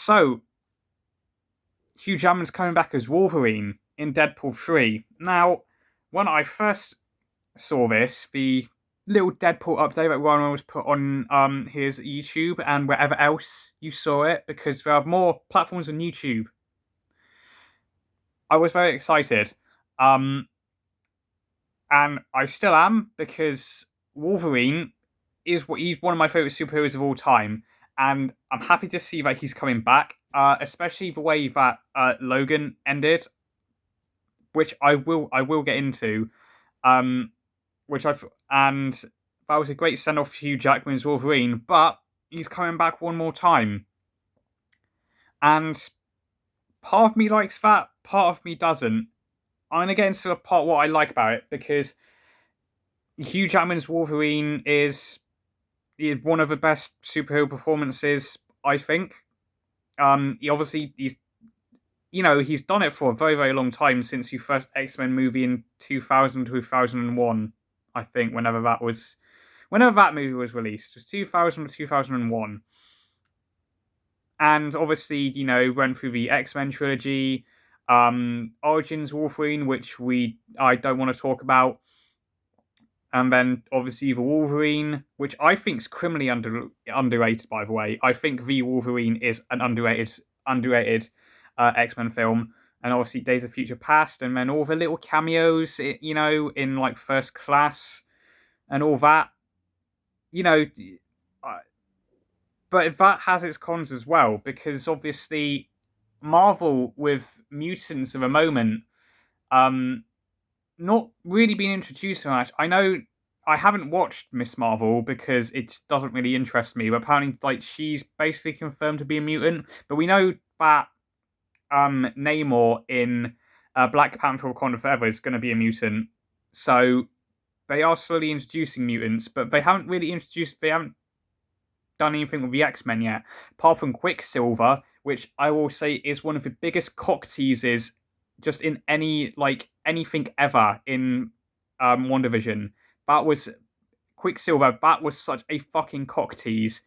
So, Hugh Jackman's coming back as Wolverine in Deadpool 3. Now, when I first saw this, the little Deadpool update that Ryan was put on his YouTube and wherever else you saw it, because there are more platforms on YouTube, I was very excited. Um, and I still am, because Wolverine he's one of my favorite superheroes of all time, and I'm happy to see that he's coming back. Especially the way that Logan ended, which I will get into. Um, which I and that was a great send off for Hugh Jackman's Wolverine, but he's coming back one more time, and part of me likes that, part of me doesn't. I'm gonna get into the part what I like about it, because Hugh Jackman's Wolverine is one of the best superhero performances, I think. He's done it for a very, very long time, since the first X-Men movie in 2001, I think, whenever that movie was released. It was 2000 or 2001. And obviously, went through the X-Men trilogy, Origins Wolverine, which I don't want to talk about, and then obviously the Wolverine, which I think is criminally underrated. By the way, I think the Wolverine is an underrated X-Men film, and obviously Days of Future Past, and then all the little cameos, in like First Class and all that. You know, uh, but that has its cons as well, because obviously Marvel with mutants of a moment, um, not really been introduced so much. I know I haven't watched Miss Marvel because it doesn't really interest me, but apparently, like, she's basically confirmed to be a mutant. But we know that Namor in Black Panther: Wakanda Forever is going to be a mutant, so they are slowly introducing mutants, but they haven't done anything with the X-Men yet, apart from Quicksilver, which I will say is one of the biggest cock teases just in anything ever in WandaVision. That was Quicksilver. That was such a fucking cock tease.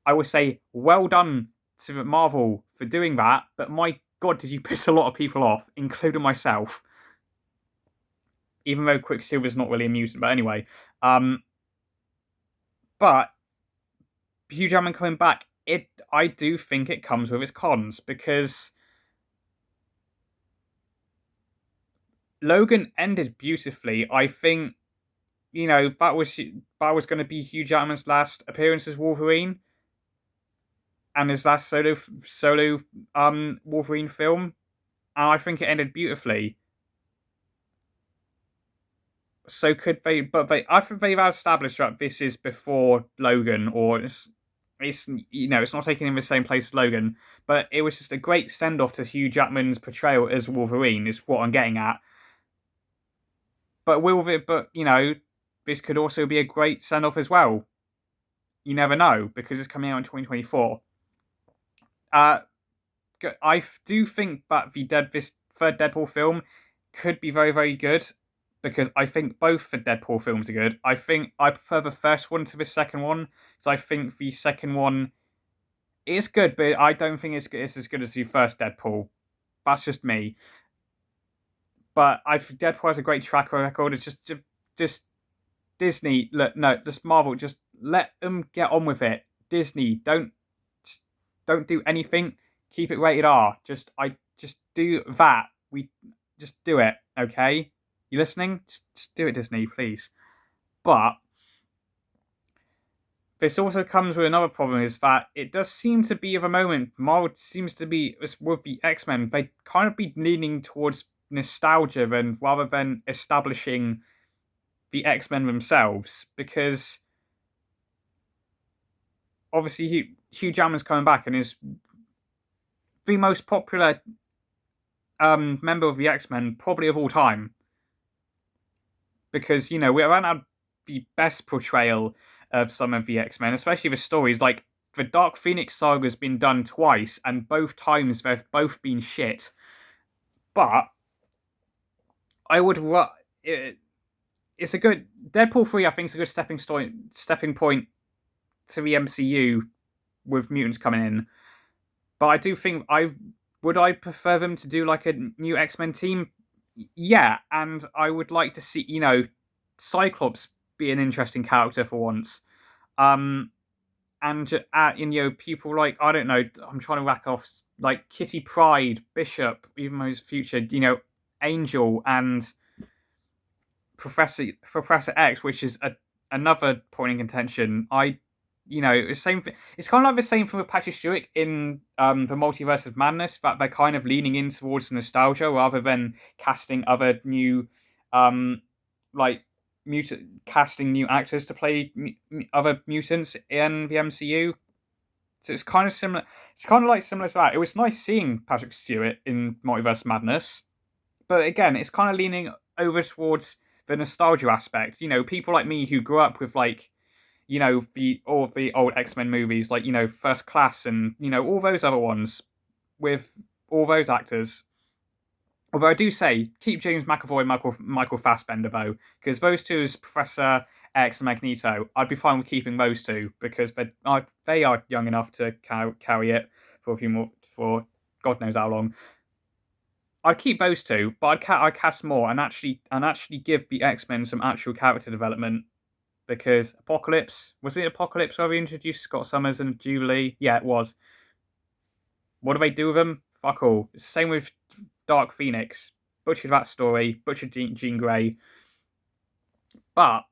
I would say well done to Marvel for doing that, but my god, did you piss a lot of people off, including myself. Even though Quicksilver's not really a mutant, but anyway. But Hugh Jackman coming back, I do think it comes with its cons, because Logan ended beautifully. I think that was going to be Hugh Jackman's last appearance as Wolverine, and his last solo Wolverine film, and I think it ended beautifully. So could they? But I think they've established that this is before Logan, or it's not taking him the same place as Logan. But it was just a great send off to Hugh Jackman's portrayal as Wolverine. Is what I'm getting at. But this could also be a great send off as well. You never know, because it's coming out in 2024. Uh, I do think that this third Deadpool film could be very, very good, because I think both the Deadpool films are good. I think I prefer the first one to the second one, so I think the second one is good, but I don't think it's as good as the first Deadpool. That's just me. But I think Deadpool has a great track record. It's just Disney. Look, no, just Marvel. Just let them get on with it. Disney, just don't do anything. Keep it rated R. Just do that. We just do it. Okay, you listening? Just do it, Disney, please. But this also comes with another problem: is that it does seem to be, of a moment, Marvel seems to be with the X-Men. They kind of be leaning towards nostalgia, and rather than establishing the X-Men themselves, because obviously Hugh Jackman's coming back and is the most popular member of the X-Men probably of all time, because we haven't had the best portrayal of some of the X-Men, especially the stories. Like, the Dark Phoenix saga has been done twice, and both times they've both been shit. But I would. It's a good Deadpool 3. I think is a good stepping point to the MCU with mutants coming in. But I do think I prefer them to do like a new X-Men team. Yeah, and I would like to see Cyclops be an interesting character for once. Um, and people like, I don't know, I'm trying to rack off like Kitty Pryde, Bishop, even those future, Angel and Professor X, which is another point in contention. It's same. It's kind of like the same thing with Patrick Stewart in the Multiverse of Madness, that they're kind of leaning in towards nostalgia rather than casting other new, like casting new actors to play other mutants in the MCU. So it's kind of similar. It's kind of like similar to that. It was nice seeing Patrick Stewart in Multiverse of Madness, but again, it's kind of leaning over towards the nostalgia aspect. People like me who grew up with like, all of the old X-Men movies, like, First Class and, all those other ones with all those actors. Although I do say, keep James McAvoy and Michael Fassbender, though, because those two as Professor X and Magneto, I'd be fine with keeping those two, because they are young enough to carry it for a few more, for God knows how long. I'd keep those two, but I'd cast more and actually give the X-Men some actual character development, because Apocalypse, was it Apocalypse where we introduced Scott Summers and Jubilee? Yeah, it was. What do they do with them? Fuck all. It's the same with Dark Phoenix. Butchered that story, butchered Jean Grey. But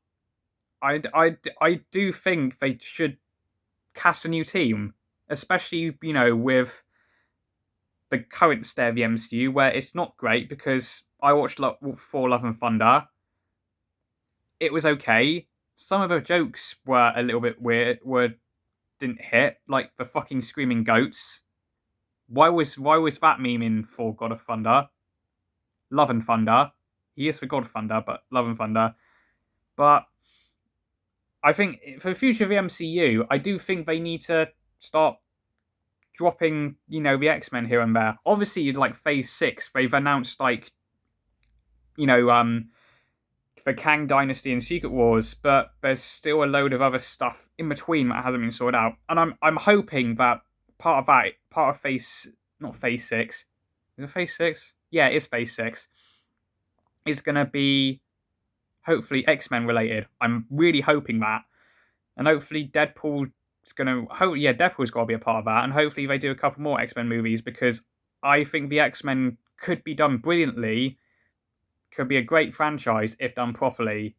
I do think they should cast a new team, especially, with the current state of the MCU, where it's not great, because I watched Thor Love and Thunder. It was okay. Some of the jokes were a little bit weird, didn't hit, like the fucking screaming goats. Why was that meme in Thor God of Thunder? Love and Thunder. He is for God of Thunder, but Love and Thunder. But I think for the future of the MCU, I do think they need to start dropping, the X-Men here and there. Obviously, like Phase 6, they've announced like, you know, um, the Kang Dynasty and Secret Wars, but there's still a load of other stuff in between that hasn't been sorted out. And I'm hoping that part of Phase, not Phase 6, is it Phase 6? Yeah, it is Phase 6. Is gonna be hopefully X-Men related. I'm really hoping that, and hopefully Deadpool's got to be a part of that, and hopefully they do a couple more X-Men movies, because I think the X-Men could be done brilliantly. Could be a great franchise if done properly.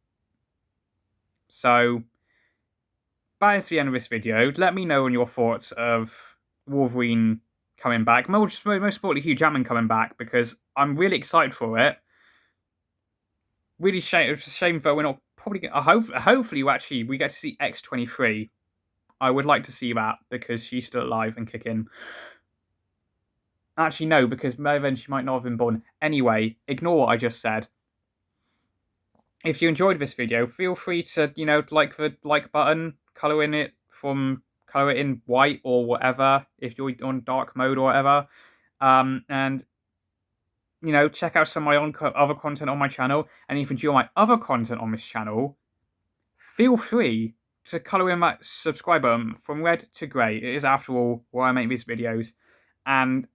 So that is the end of this video. Let me know on your thoughts of Wolverine coming back. Most importantly, Hugh Jackman coming back, because I'm really excited for it. Really shame though we're not probably. Hopefully, we get to see X-23. I would like to see that, because she's still alive and kicking. Actually, no, because then she might not have been born. Anyway, ignore what I just said. If you enjoyed this video, feel free to, like the like button, color it in white or whatever, if you're on dark mode or whatever. And, check out some of my other content on my channel. And if you enjoy my other content on this channel, feel free to color in that subscribe button from red to grey. It is, after all, where I make these videos. And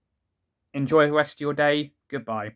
enjoy the rest of your day. Goodbye.